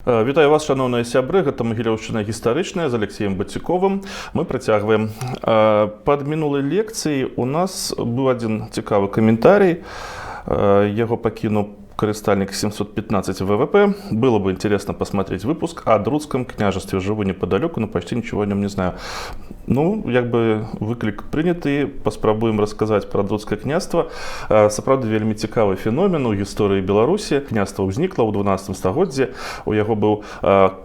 Вітаю вас, шановныя сябры, гэта Магілёўшчына гістарычная з Алексеем Бацюковым. Мы працягваем. Пад мінулай лекцыяй у нас быў адзін цікавы каментарий. Яго пакінуў корыстальник 715 ВВП. Было бы интересно посмотреть выпуск о Друцком княжестве. Живу неподалеку, но почти ничего о нем не знаю. Ну, як бы выклик прийняты, паспрабуем рассказать про Друцкое княство. Сапраўды вельмі цікавы феномен у гісторыі Беларусі. Княства ўзнікла ў 12 стагоддзі. У яго быў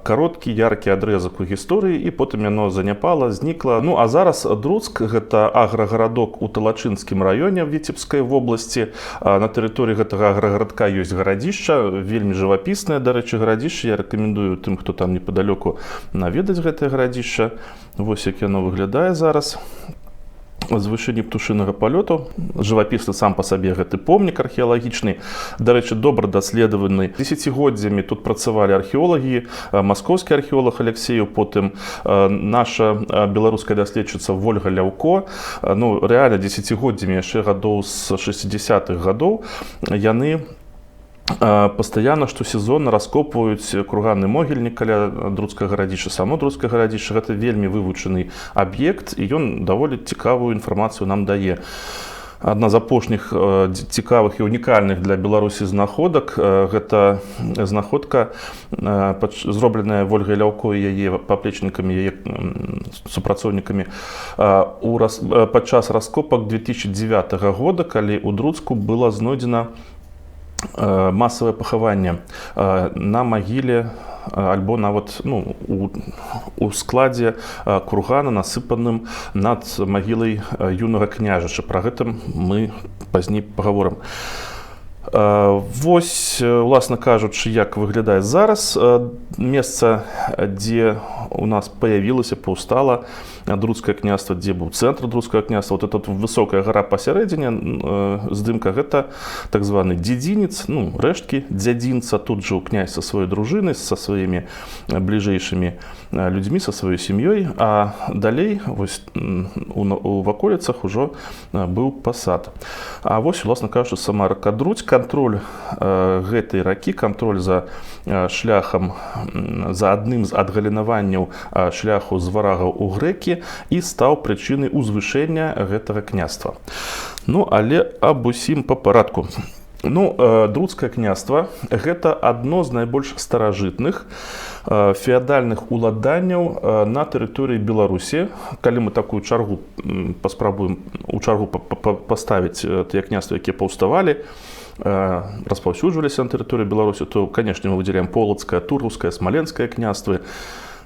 кароткі, яркі адрэзак у гісторыі, і потым яно заняпала, знікла. Ну, а зараз Друцк — гэта аграгарадок у Талачынскім раёне Віцебскай вобласці. На тэрыторыі гэтага аграгарадка ёсць гарадзішча, вельмі жывапіснае, дарэчы, гарадзішча. Я рэкамендую тым, хто там непадалёку, наведаць гэтае гарадзішча. Вось як яно выглядае зараз з вышыні птушынага палёту. Жывапісны сам па сабе гэты помнік археалагічны. Дарэчы, добра даследаваны дзесяцігоддзямі. Тут працавалі археолагі, маскоўскі археолог Алексею, потым наша беларуская даследчыца Вольга Ляўко. Ну, рэальна дзесяцігоддзямі, яшчэ гадоў з 60-х гадоў, яны постоянно штосезонна раскопваюць курганны могільнік каля Друцкага гарадзішча. Само Друцкае гарадзішча — гэта вельмі вывучаны аб'ект, і ён даволі цікавую інфармацыю нам дае. Адна з апошніх цікавых і унікальных для Беларусі знаходак — гэта знаходка, зробленая Вольгай Ляўко і яе паплечнікамі, яе супрацоўнікамі падчас раскопак 2009 года, калі ў Друцку было знойдзена массовое пахаванне на магіле альбо нават у складзе кургана, насыпаным над магілай юнага княжача. Пра гэта мы пазней пагаворым. Вось, уласна кажучы, як выглядае зараз месца, дзе у нас паявілася, паўстала Друцкае княства, дзе быў цэнтр Друцкага княства. Вот эта высокая гора пасярэдзіне, здымка, гэта так званы дзядзінец, ну, рэшткі дзядзінца. Тут жыў князь са сваёй дружынай, са сваімі бліжэйшымі людзьмі, са сваёй сям'ёй. А далей, вось у ваколіцах ужо быў пасад. А вось, уласна кажучы, сама рака Друць. Кантроль гэтай ракі, кантроль за шляхам, за адным з адгалінаванняў шляху з варагаў у грэкі і стаў прычынай узвышэння гэтага княства. Ну, але аб усім па парадку. Ну, Друцкае княства — гэта адно з найбольш старажытных феадальных уладанняў на тэрыторыі Беларусі. Калі мы такую чаргу паспрабуем у чаргу паставіць тыя княствы, якія паўставалі, распаўсюджваліся на тэрыторыі Беларусі, то, канешне, мы выдзяляем полацкае, тураўскае, смаленскае княствы,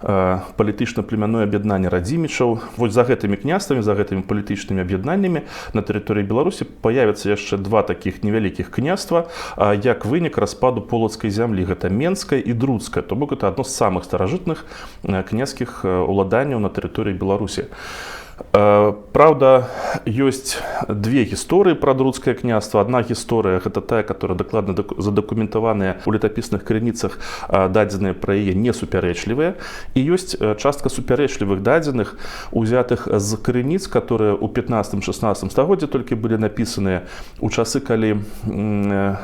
палітычна-племянное аб'яднанне радзімічаў. Вось за гэтымі княствамі, за гэтымі палітычнымі аб'яднаннямі на тэрыторыі Беларусі паявяцца яшчэ два такіх невялікіх княства, як вынік распаду полацкай зямлі. Гэта Менскае і Друцкае. То бок гэта адно з самых старажытных княскіх уладанняў на тэрыторыі Беларусі. Праўда, ёсць две гісторыі пра Друцкае княства. Адна гісторыя — гэта тая, которая дакладна задакументаваная ў летапісных крыніцах, дадзеныя пра яе несупярэчлівыя. І ёсць частка супярэчлівых дадзеных, узятых з крыніц, которые ў 15-16 стагоддзі толькі былі напісаныя ў часы, калі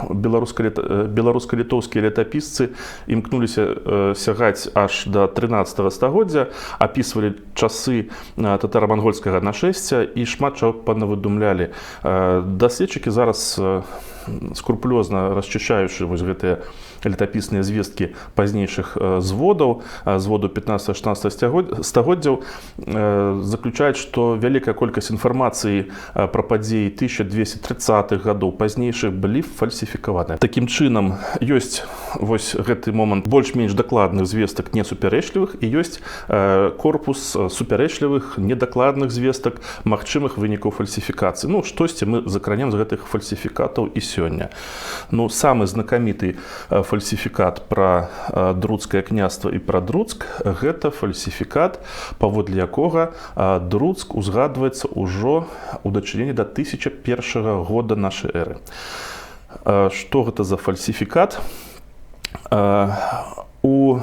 беларуска-літоўскія летапісцы імкнуліся сягаць аж да 13 стагоддзя, апісвалі часы татаро-монгольскага нашэсця і шмат чаго панавыдумлялі. Даследчыкі зараз скрупулёзна расчышчаючы вось гэтыя летапісныя звесткі пазнейшых зводаў, зводу 15-16 стагоддзяў, заключаюць, што вялікая колькасць інфармацыі пра падзеі 1230-х гадоў пазнейшых былі фальсіфікаваныя. Такім чынам, ёсць вось гэты момант больш-менш дакладных звестак несупярэчлівых і ёсць корпус супярэчлівых, недакладных звестак, магчымых вынікаў фальсіфікацыі. Ну, штосьці мы закранем з гэтых фальсіфікатаў і сёння. Ну, самы знакаміты фальсіфікат пра Друцкае княства і пра Друцк — гэта фальсіфікат, паводле якога Друцк узгадваецца ўжо ў дачыненні да 1001 года нашай эры. Што гэта за фальсіфікат? У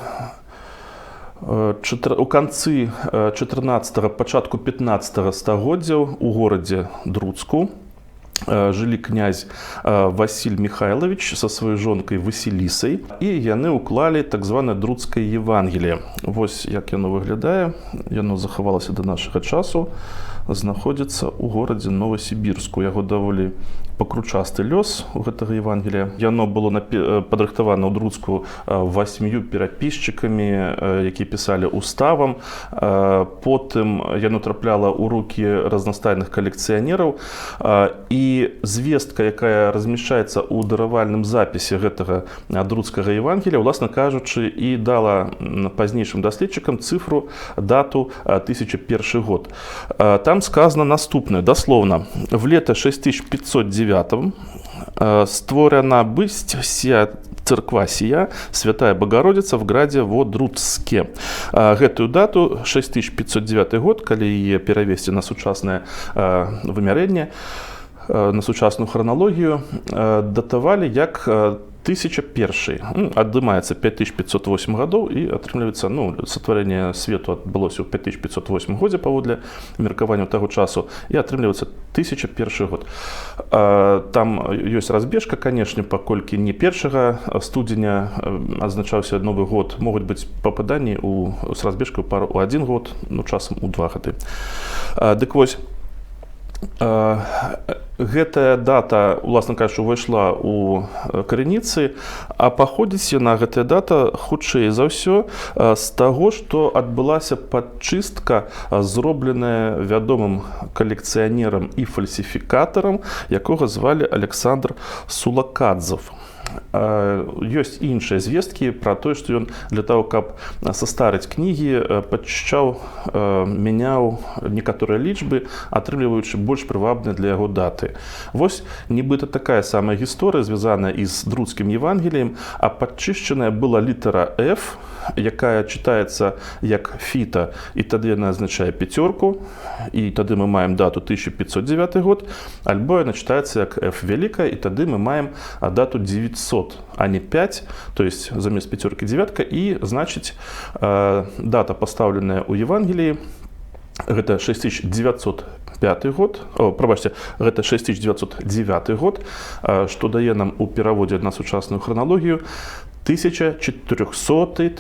канцы 14-го, пачатку 15-го стагоддзяў у горадзе Друцку жылі князь Васіль Михайлович са сваёй жонкай Васілісай, і яны ўклалі так званае друцкае Евангелие. Вось як яно выглядае, яно захавалася да нашага часу, знаходзіцца ў горадзе Новасібірску. Яго даволі пакручасты лёс у гэтага Евангелія. Яно было падрыхтавана ў друцку 8 перапісчыкамі, якія пісалі уставам. Потым яно трапляла ў рукі разнастайных калекцыянераў, і звестка, якая размяшчаецца ў даравальным запісе гэтага друцкага Евангелія, уласна кажучы, і дала пазнейшым даследчыкам цифру, дату 1001 год. Там сказано наступное, дословно: в лето 6509 створена бысть сия церква сия, Святая Богородица в граде Водруцке. Гэтую дату, 6509 год, калі яе перавесці на сучаснае вымярэнне, на сучасную хронологію, датавалі як 1001. Адымаецца 5508 гадоў і атрымліваецца, сотворение свету адбылося ў 5508 годзе паводле меркаванняў таго часу, і атрымліваецца 1001 год. Там ёсць разбежка, канешне, паколькі не 1 студзеня адзначаўся Новы год, могуць быць пападанні з разбежкай у 1 год, часам у 2 гады. Дык вось, гэтая дата, уласна кажучы, увайшла ў крыніцы, а паходзіць яна, гэтая дата, хутчэй за ўсё з таго, што адбылася падчыстка, зробленая вядомым калекцыянерам і фальсіфікатарам, якога звалі Александр Сулакадзев. Ёсць іншыя звесткі пра тое, што ён для таго, каб састарыць кнігі, падчышчаў, мяняў некаторыя лічбы, атрымліваючы больш прывабныя для яго даты. Вось нібыта такая самая гісторыя, звязаная і з друцкім Евангеліем, а падчышчаная была літара F, якая чытаецца як фіта, і тады яна азначае 5, і тады мы маем дату 1509 год, альбо яна чытаецца як F вялікая, і тады мы маем дату 900, а не 5, то есть замест 5 9, і значыць дата, пастаўленая ў Евангеліі, гэта 6905 год, гэта 6909 год, што дае нам у пераводзе на сучасную хронологію 1400,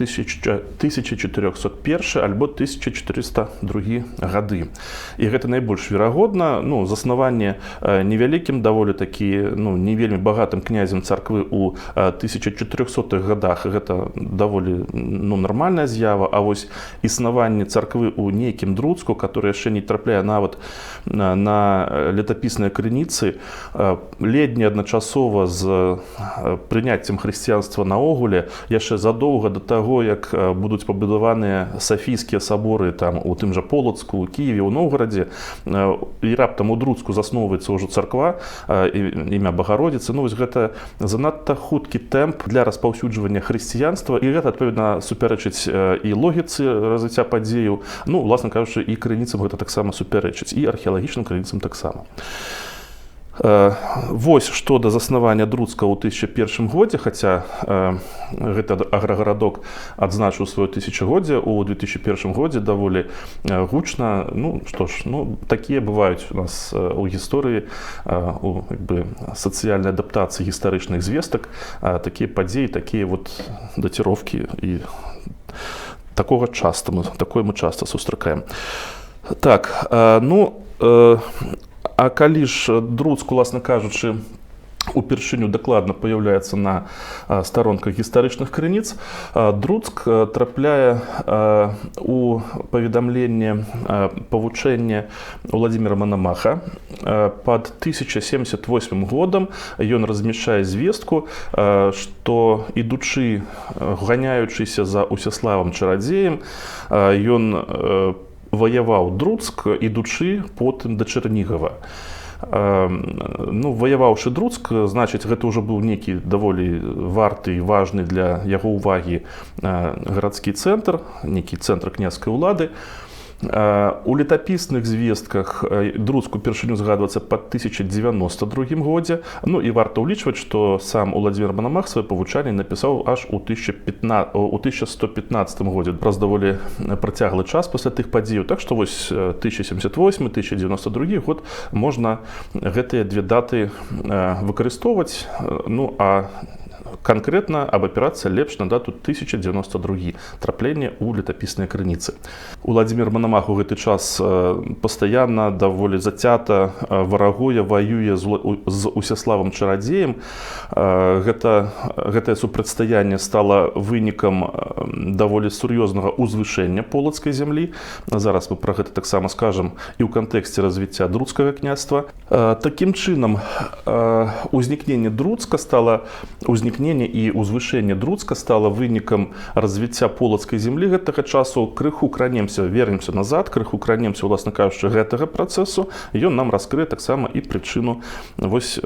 1401 альбо 1402 гады. І гэта найбольш верагодна, заснаванне невялікім, даволі такі, не вельмі багатым князем царквы ў 1400-х годах. Гэта даволі нармальная з'ява, а вось існаванне царквы ў нейкім Друцку, который яшчэ не трапляе нават на летапісныя крыніцы, ледзь не адначасова з прыняццем хрысціянства наогул, яшчэ задоўга да таго, як будуць пабудаваныя Сафійскія саборы там у тым жа Полацку, у Кіеве, у Новгарадзе, і раптам у Друцку засноўваецца ўжо царква, імя Богородицы. Вось гэта занадта хуткі тэмп для распаўсюджвання хрысціянства, і гэта адпаведна супярэчыць і логіцы развіцця падзеяў, уласна кажучы, і крыніцам гэта таксама супярэчыць, і археалагічным крыніцам таксама. Вось што да заснавання Друцка ў 1001 годзе, хаця гэты аграгарадок адзначыў сваё тысячагоддзе ў 2001 годзе даволі гучна. Такія бываюць у нас у гісторыі, у сацыяльнай адаптацыі гістарычных звестак, такія падзеі, такія даціроўкі, і такое мы часта сустракаем. Так, а калі ж Друцк, уласна кажучы, упершыню дакладна паяўляецца на старонках гістарычных крыніц, Друцк трапляе у паведамленне павучэння Владзіміра Манамаха. Пад 1078 годам ён размяшчае звестку, што, ідучы, ганяючыся за Усяславам чарадзеем, ён ваяваў Друцк, ідучы потым да Чэрнігава. Ваяваўшы Друцк, значыць, гэта ўжо быў нейкі даволі варты і важны для яго ўвагі гарадскі цэнтр, нейкі цэнтр княскай улады. У летапісных звестках Друцк упершыню згадваецца па 1092 годзе. Ну і варта ўлічваць, што сам Уладзімір Мономах свае павучанні напісаў аж у 1115 годзе, праз даволі працяглы час пасля тых падзеяў. Так што вось 1078-1092 год можна гэтыя две даты выкарыстоўваць. Ну а конкретно абапірацца лепш на дату 1092, трапленне ў летапісныя крыніцы. Уладзімір Мономах у гэты час пастаянна даволі зацята варагуе, воюе з Усяславам Чарадзеем. Гэтае супрацьстаянне стала вынікам даволі сур'ёзнага ўзвышэння полацкай зямлі. Зараз мы пра гэта таксама скажам і ў кантэксце развіцця друцкага княства. Такім чынам, узнікненне Друцка стала і ўзвышэнне Друцка стала вынікам развіцця полацкай зямлі гэтага часу. Крыху вернемся назад, крыху кранемся, уласна кажучы, гэтага працэсу. Ён нам раскрые таксама і прычыну вось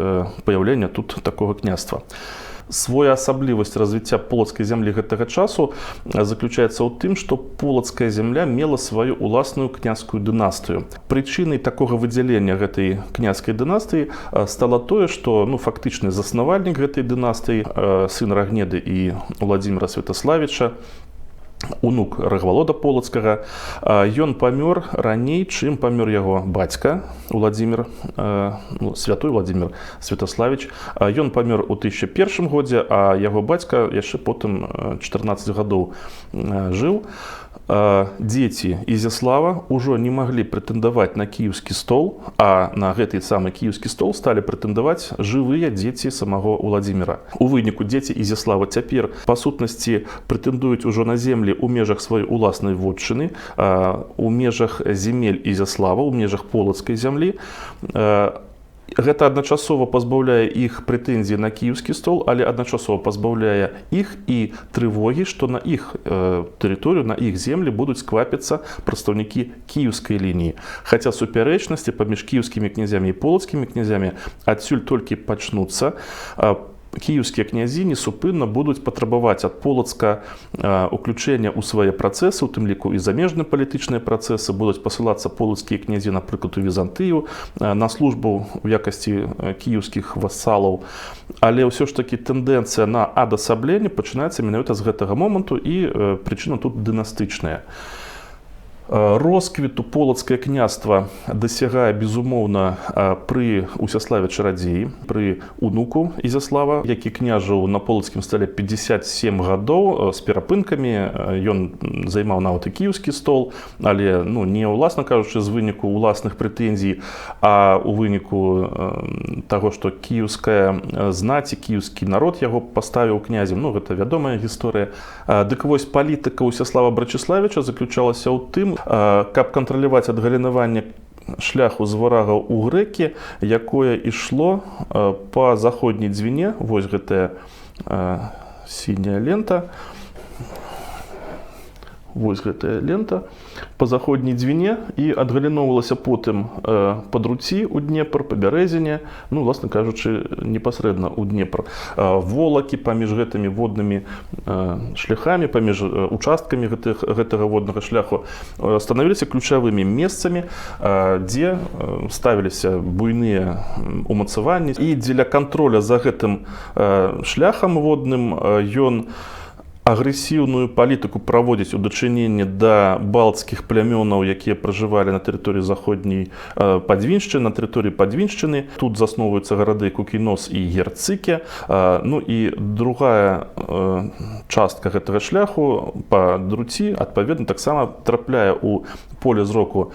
паяўлення тут такога княства. Своеасаблівасць развіцця полацкай зямлі гэтага часу заключаецца ў тым, што полацкая зямля мела сваю уласную княскую дынастыю. Прычынай такога выдзялення гэтай княскай дынастыі стала тое, што фактычны заснавальнік гэтай дынастыі, сын Рагнеды і Уладзіміра Святаславіча, унук Рагвалода Полацкага, ён памёр раней, чым памёр яго бацька Уладзімір, святой Уладзімір Святаславіч. Ён памёр у 1001 годзе, а яго бацька яшчэ потым 14 гадоў жыў. Дзеці Ізяслава ўжо не маглі прэтэндаваць на кіеўскі стол, а на гэты самы кіеўскі стол сталі прэтэндаваць жывыя дзеці самого Уладзіміра. У выніку дзеці Ізяслава цяпер па сутнасці прэтэндуюць ужо на землі ў межах сваёй уласнай вотчыны, у межах земель Ізяслава, у межах полацкай зямлі. Гэта адначасова пазбаўляе іх прэтэнзій на кіеўскі стол, але адначасова пазбаўляе іх і трывогі, што на іх тэрыторыю, на іх землі будуць сквапіцца прадстаўнікі кіеўскай лініі. Хаця супярэчнасці паміж кіеўскімі князямі і полацкімі князямі адсюль толькі пачнуцца. Кіеўскія князі несупынна будуць патрабаваць ад Полацка уключэння ў свае працэсы, у тым ліку і замежныя палітычныя працэсы. Будуць пасылацца полацкія князі, напрыклад, у Візантыю на службу ў якасці кіеўскіх васалаў. Але ўсё ж такі тэндэнцыя на адасабленне пачынаецца менавіта з гэтага моманту, і прычына тут дынастычная. Росквіту полацкае княства дасягае, безумоўна, пры Усяславе Чарадзеі, пры унуку Ізяслава, які княжыў на полацкім стале 57 гадоў з перапынкамі. Ён займаў нават і кіеўскі стол, але не, уласна кажучы, з выніку уласных прэтэнзій, а у выніку таго, што кіеўская знаці, кіеўскі народ яго паставіў князем. Гэта вядомая гісторыя. Дык вось палітыка Усяслава Брачыславіча заключалася ў тым, каб кантраляваць адгалінаванне шляху з варагаў у грэкі, якое ішло па заходняй дзвіне. Вось гэтая сіняя лента. Вось гэтая лента па заходняй дзвіне і адгаліноўвалася потым па Друці ў Днепр, па Бярэзіне, власна кажучы, непасрэдна ў Днепр. Волакі паміж гэтымі воднымі шляхамі, паміж участкамі гэтага воднага шляху станавіліся ключавымі месцамі, дзе ставіліся буйныя умацаванні. І дзеля кантроля за гэтым шляхам водным ён агрэсіўную палітыку праводзіць у дачыненні да балтскіх плямёнаў, якія пражывалі на тэрыторыі заходняй Падвіншчыны, на тэрыторыі Падвіншчыны. Тут засноўваюцца гарады Кукінос і Герцыке. І другая частка гэтага шляху па Друці, адпаведна, таксама трапляе ў поле зроку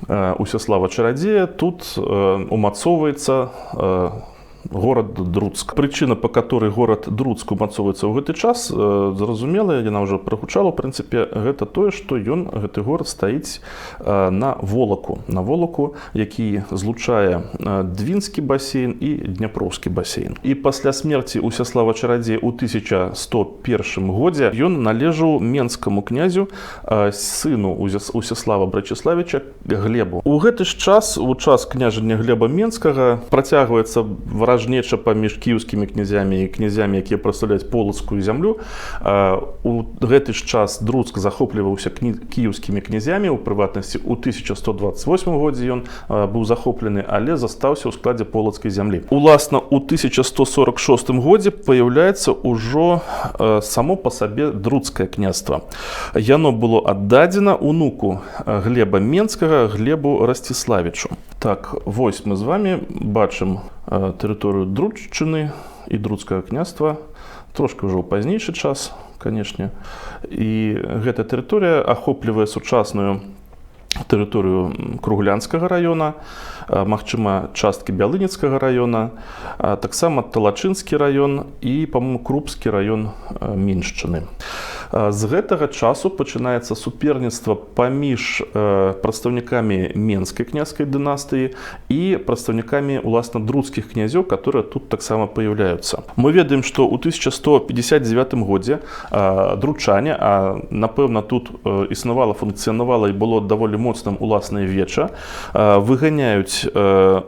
Усяслава Чарадзея. Тут умацоўваецца горад Друцк. Прычына, па которой горад Друцк умацоўваецца ў гэты час, зразумелая, яна ўжо прагучала, у прынцыпе, гэта тое, што гэты горад стаіць на Волаку. На Волаку, які злучае Двінскі басейн і Дняпроўскі басейн. І пасля смерці Усяслава Чарадзея ў 1101 годзе ён належаў менскаму князю, сыну Усяслава Брачыславіча, Глебу. У гэты ж час, у час княжання Глеба Менскага, працягваецца варажнеча паміж кіеўскімі князямі і князямі, якія прадстаўляюць полацкую зямлю. У гэты ж час Друцк захопліваўся кіеўскімі князямі, у прыватнасці у 1128 годзе ён быў захоплены, але застаўся ў складзе полацкай зямлі. Уласна, у 1146 годзе паяўляецца ўжо само па сабе друцкае княства. Яно было аддадзена унуку Глеба Менскага, Глебу Расціславічу. Так, вось мы з вами бачым тэрыторыю Друччыны і друцкага княства, трошки ўжо ў пазнейшы час, канешне. І гэта тэрыторыя ахоплівае сучасную тэрыторыю Круглянскага района, магчыма, часткі Бялыніцкага района, таксама Талачынскі район і, па-моему, Крупскі район Міншчыны. З гэтага часу пачынаецца суперніцтва паміж прадстаўнікамі Менскай княжской дынастыі і прадстаўнікамі, уласна, друцкіх князёў, которые тут таксама паяўляюцца. Мы ведаем, што ў 1159 годзе дручане, а напэўна тут функцыянавала і было даволі моцным уласнае веча, выганяюць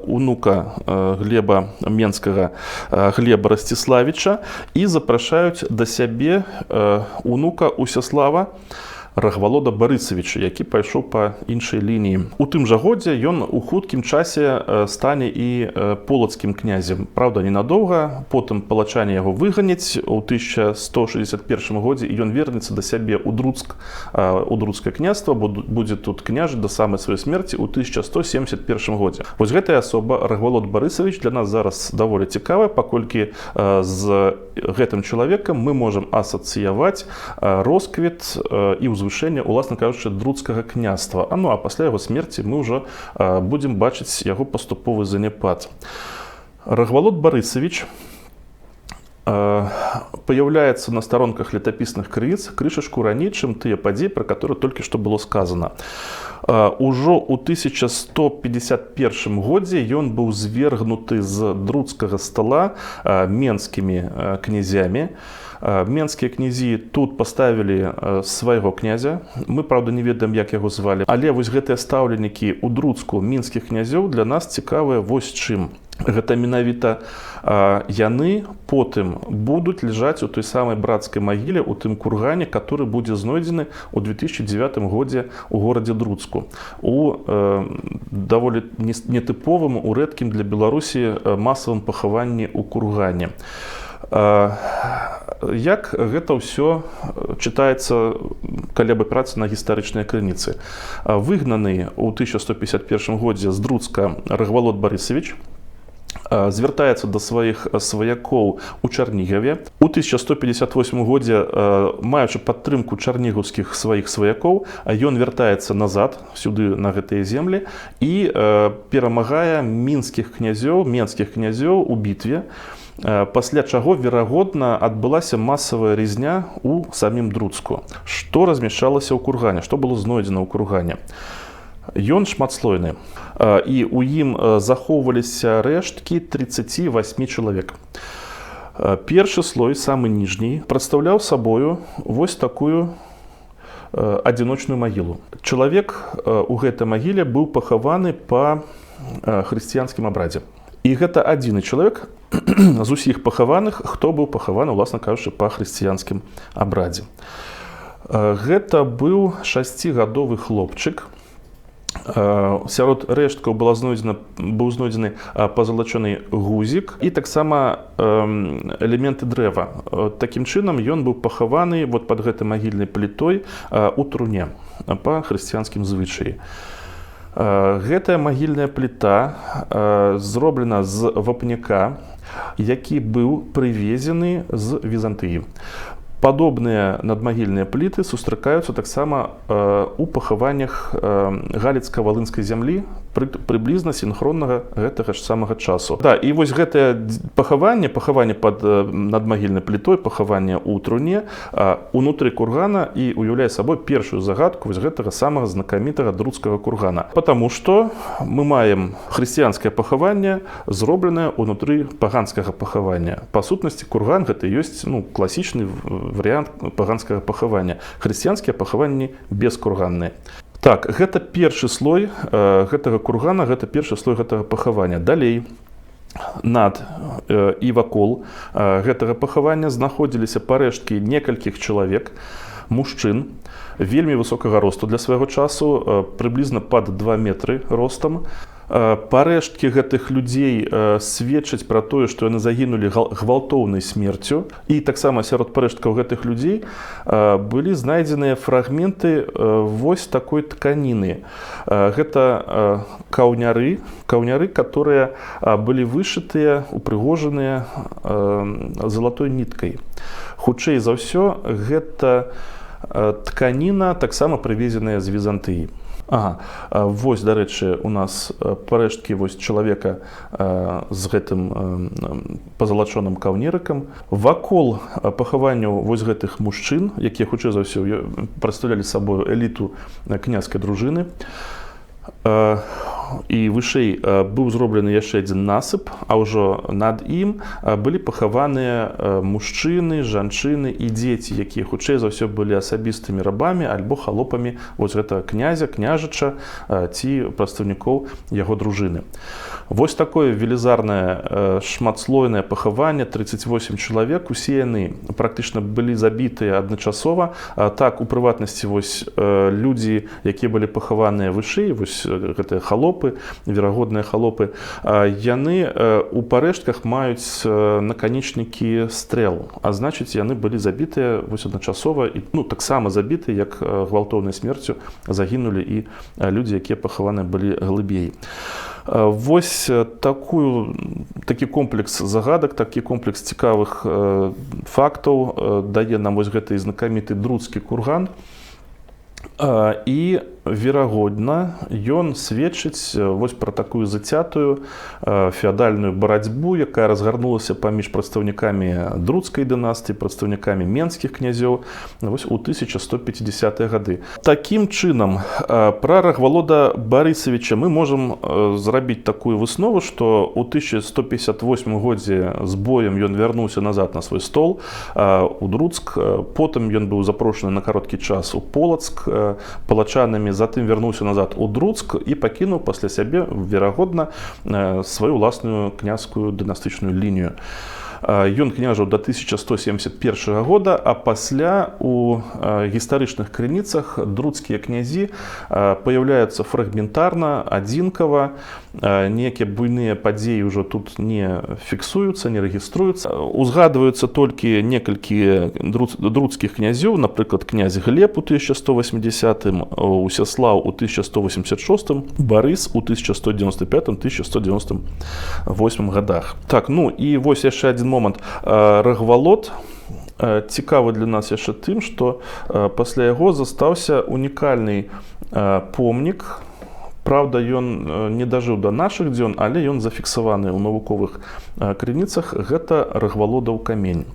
унука Глеба Менскага, Глеба Расціславіча, і запрашаюць да сябе унука Усяслава Рагвалода Барысавіча, які пайшоў па іншай лініі. У тым жа годзе ён у хуткім часе стане і полацкім князем. Праўда, ненадоўга, потым палачане яго выганяць. У 1161 годзе ён вернецца да сябе ў друцкае княства, будзе тут княжыць да самай сваёй смерці ў 1171 годзе. Вось гэтая асоба, Рагвалод Барысавіч, для нас зараз даволі цікавая, паколькі з гэтым чалавекам мы можам асацыяваць росквіт і ўзвышэнне, уласна кажучы, друцкага княства. А пасля яго смерці мы ўжо будзем бачыць яго паступовы заняпад. Рагвалод Барысавіч паяўляецца на старонках летапісных крыніц крышачку раней, чым тыя падзеі, пра которые толькі што было сказана. Ужо ў 1151 годзе ён быў звергнуты з друцкага стала менскімі князямі. Менскія князі тут паставілі свайго князя. Мы, правда, не ведаем, як яго звалі. Але вось гэтыя стаўленікі ў друцку мінскіх князёў для нас цікавыя вось чым. Гэта менавіта яны потым будуць ляжаць у той самай брацкай магіле, у тым кургане, который будзе знойдзены ў 2009 годзе ў горадзе Друцку. У даволі нетыповым, у рэдкім для Беларусі масавым пахаванні ў кургане. Як гэта ўсё чытаецца, калі абапірацца на гістарычныя крыніцы? Выгнаны ў 1151 годзе з Друцка Рагвалод Барысавіч звяртаецца да сваіх сваякоў у Чарнігаве. У 1158 годзе, маючы падтрымку чарнігаўскіх сваіх сваякоў, ён вяртаецца назад сюды на гэтыя землі і перамагае менскіх князёў у бітве, пасля чаго, верагодна, адбылася масавая рызня ў самім Друцку. Што размяшчалася ў кургане, што было знойдзена ў кургане? Ён шматслойны, і ў ім захоўваліся рэшткі 38 чалавек. Першы слой, самы ніжні, прадстаўляў сабою вось такую адзіночную магілу. Чалавек у гэтай магіле быў пахаваны па хрысціянскім абрадзе. І гэта адзіны чалавек з усіх пахаваных, хто быў пахаваны, уласна кажучы, па хрысціянскім абрадзе. Гэта быў 6гадовы хлопчык. Сярод рэшткаў быў знойдзены пазалачаны гузік і таксама элементы дрэва. Такім чынам ён быў пахаваны пад гэтай магільнай плітой у труне па хрысціянскім звычаі. Гэтая магільная пліта зроблена з вапняка, які быў прывезены з Візантыі. Падобныя надмагільныя пліты сустракаюцца таксама у пахаваннях галіцка-валынскай зямлі прыблізна сінхроннага гэтага ж самага часу. І вось гэтае пахаванне пад надмагільнай плітой, пахаванне ў труне унутры кургана і уяўляе сабой першую загадку вось гэтага самага знакамітага друцкага кургана. Потому што мы маем хрысціянскае пахаванне, зробленае ўнутры паганскага пахавання. Па сутнасці, курган гэта ёсць класічны варыянт паганскага пахавання. Хрысціянскія пахаванні бескурганныя. Так, гэта першы слой гэтага кургана, гэта першы слой гэтага пахавання. Далей над і вакол гэтага пахавання знаходзіліся парэшткі некалькіх чалавек, мужчын, вельмі высокага росту для свайго часу, прыблізна пад 2 метры ростам. Парэшткі гэтых людзей сведчаць пра тое, што яны загінулі гвалтоўнай смерцю. І таксама сярод парэшткаў гэтых людзей былі знайдзеныя фрагменты вось такой тканіны. Гэта каўняры, которые былі вышытыя, упрыгожаныя залатой ніткай. Хутчэй за ўсё, гэта тканіна таксама прывезеная з Візантыі. Вось, дарэчы, у нас парэшткі чалавека з гэтым пазалачоным каўнерыкам. Вакол пахаванняў вось гэтых мужчын, якія хутчэй за ўсё прадстаўлялі сабою эліту княжскай дружыны. І вышэй быў зроблены яшчэ адзін насып, а ўжо над ім былі пахаваныя мужчыны, жанчыны і дзеці, якія хутчэй за ўсё былі асабістымі рабамі альбо халопамі вось гэтага князя, княжача ці прадстаўнікоў яго дружыны. Вось такое велізарнае шматслойнае пахаванне, 38 чалавек, усе яны практычна былі забітыя адначасова. Так, у прыватнасці вось людзі, якія былі пахаваныя вышэй, вось гэтыя халопы, верагодныя халопы, яны у парэштках маюць наканечнікі стрэл, а значыць, яны былі забітыя вось адначасова, і таксама забітыя, як гвалтоўнай смерцю загінулі і людзі, якія пахаваныя былі глыбей. Вось такі комплекс загадак, такі комплекс цікавых фактаў дае нам вось гэты знакаміты друцкі курган. І, верагодна, ён сведчыць вось пра такую зацятую феадальную барацьбу, якая разгарнулася паміж прадстаўнікамі друцкай дынастыі, прадстаўнікамі менскіх князёў вось у 1150-е гады. Такім чынам, пра Рагвалода Барысавіча мы можам зрабіць такую выснову, што ў 1158 годзе з боем ён вярнуўся назад на свой стол у Друцк, потым ён быў запрошаны на кароткі час у Полацк палачанамі, затым вярнуўся назад у Друцк і пакінуў пасля сябе, верагодна, сваю ўласную княжскую дынастычную лінію. Ён княжыў да 1171 года, а пасля у гістарычных крыніцах друцкія князі паяўляюцца фрагментарна, адзінкава, некія буйныя падзеі ўжо тут не фіксуюцца, не рэгіструюцца. Узгадваюцца толькі некалькі друцкіх князёў, напрыклад, князь Глеб у 1180-м, Усяслаў у 1186-м, Барыс у 1195-1198 годах. Так, і вось яшчэ адзін момант. Рагвалод цікавы для нас яшчэ тым, што пасля яго застаўся унікальны помнік. Праўда, ён не дажыў да нашых дзён, але ён зафіксаваны ў навуковых крыніцах. Гэта Рагвалодаў камень.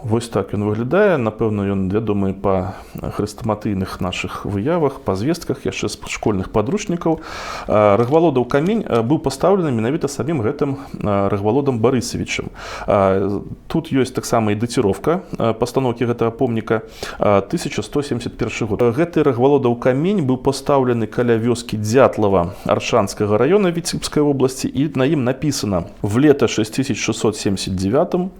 Вось так ён выглядае. Напэўна, ён вядомы па хрэстаматыйных нашых выявах, па звестках яшчэ з школьных падручнікаў. Рагвалодаў камень быў пастаўлены менавіта самім гэтым Рагвалодам Барысавічам. Тут ёсць таксама і даціроўка пастаноўкі гэтага помніка, 1171 год. Гэты Рагвалодаў камень быў пастаўлены каля вёскі Дзятлава Аршанскага раёна Віцебскай вобласці, і на ім напісана: «В лето 6679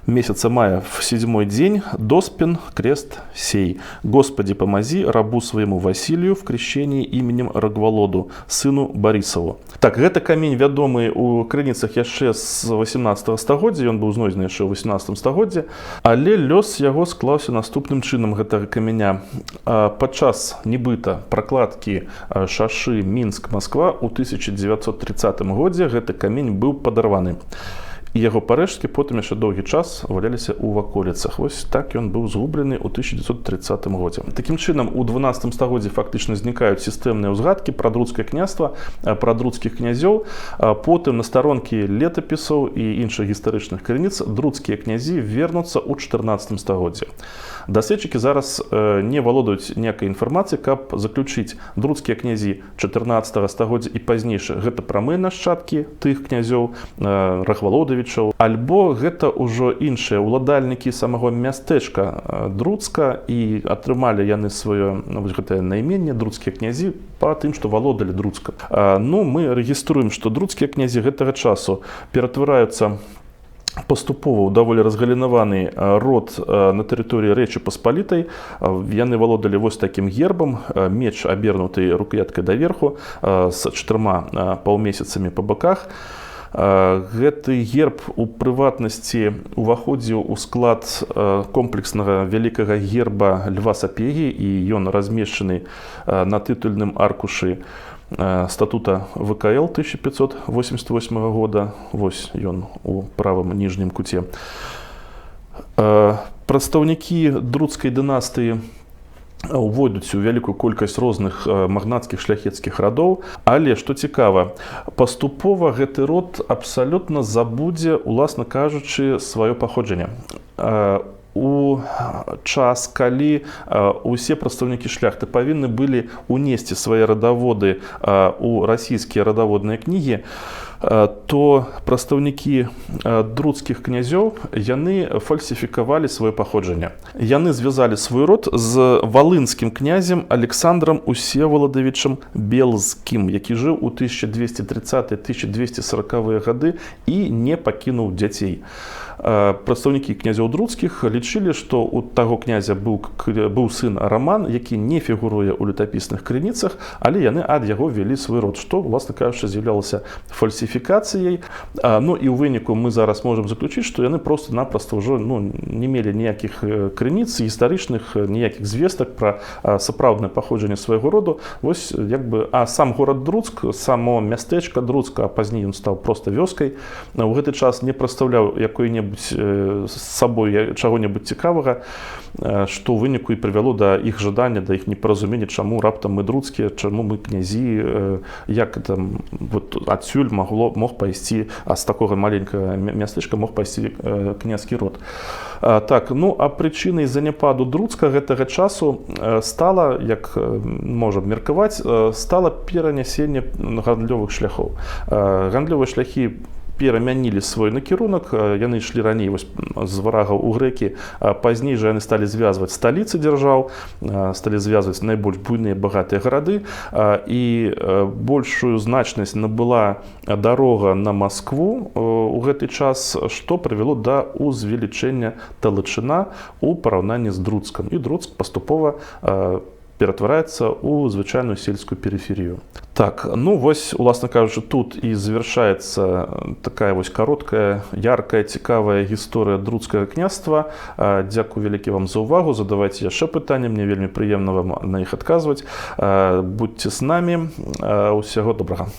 месяца мая в 7-й день доспен крест сей. Господи, помози рабу своему Василию в крещении именем Рагвалоду, сыну Барысаву». Так, гэта камень вядомы ў крыніцах яшчэ з 18 стагоддзя, ён быў знойдзены яшчэ ў 18 стагоддзе, але лёс яго склаўся наступным чынам гэтага каменя. Падчас нібыта пракладкі шашы Мінск-Масква ў 1930 годзе гэты камень быў падарваны. І яго парэшткі потым яшчэ доўгі час валяліся ў ваколіцах. Вось так ён быў згублены ў 1930 годзе. Такім чынам, у 12 стагоддзі фактычна знікаюць сістэмныя ўзгадкі пра друцкае княства, пра друцкіх князёў. Потым на старонкі летапісаў і іншых гістарычных крыніц друцкія князі вернуцца ў 14 стагоддзі. Даследчыкі зараз не валодаюць ніякай інфармацыі, каб заключыць, друцкія князі 14 стагоддзя і пазнейшыя гэта прамыя нашчадкі тых князёў Рагвалодавічаў, Володавічаў, альбо гэта ўжо іншыя ўладальнікі самого мястэчка Друцка, і атрымалі яны сваё гэтае найменне друцкія князі па тым, што валодалі Друцкам. Ну, мы рэгіструем, што друцкія князі гэтага часу ператвараюцца паступова ў даволі разгалінаваны род на тэрыторыі Рэчы Паспалітай. Яны валодалі вось такім гербам, меч абернуты рукояткай даверху з 4 паўмесяцамі па баках. Гэты герб у прыватнасці уваходзіў у склад комплекснага вялікага герба Льва Сапегі, і ён размешчаны на тытульным аркушы статута ВКЛ 1588 года. Вось ён у правым ніжнім куце. Прадстаўнікі друцкай дынастыі увойдуць у вялікую колькасць розных магнацкіх шляхецкіх радоў, але, што цікава, паступова гэты род абсалютна забудзе, уласна кажучы, сваё паходжанне. У час, калі усе прадстаўнікі шляхты павінны былі унесці свае радаводы у расійскія радаводныя кнігі, то прадстаўнікі друцкіх князёў, яны фальсіфікавалі сваё паходжанне. Яны звязалі свой род з валынскім князем Александрам Усеваладавічам Белзкім, які жыў у 1230-1240 гады і не пакінуў дзяцей. Прадстаўнікі князёў друцкіх лічылі, што у таго князя быў сын Раман, які не фігуруе ў летапісных крыніцах, але яны ад яго вялі свой род, што, власна кажучы, з'яўлялася фальсіфікацыяй. Ну і ў выніку мы зараз можам заключыць, што яны проста-напроста ўжо не мелі ніякіх крыніц гістарычных, ніякіх звестак пра сапраўднае паходжанне свайго роду. Вось, а сам горад Друцк, само мястэчка Друцка, а пазней ён стаў проста вёскай, у гэты час не прадстаўляў якой-небудзь з сабой чаго-небудзь цікавага, што ў выніку і прывяло да іх жадання, да іх непаразумення, чаму раптам мы друцкія, чаму мы князі, як там адсюль мог пайсці, а з такога маленькага мястэчка мог пайсці княскі род. Так, ну а прычынай заняпаду Друцка гэтага часу стала, як можам меркаваць, стала перанясенне гандлёвых шляхоў. Гандлёвыя шляхі перамянілі свой накірунак, яны ішлі раней з варагаў у грэкі, пазней жа яны сталі звязваць сталіцы дзяржаў, сталі звязваць найбольш буйныя багатыя гарады, і большую значнасць набыла дарога на Маскву у гэты час, што прывяло да ўзвелічэння Талачына ў параўнанні з Друцкам. І Друцк паступова ператвараецца ў звычайную сельскую перыферыю. Так, ну вось, уласна кажучы, тут і завяршаецца такая вось кароткая, яркая, цікавая гісторыя друцкага княства. Дзякую вялікі вам за ўвагу, задавайце яшчэ пытанні, мне вельмі прыемна вам на іх адказваць. Будьце з намі, усяго добрага.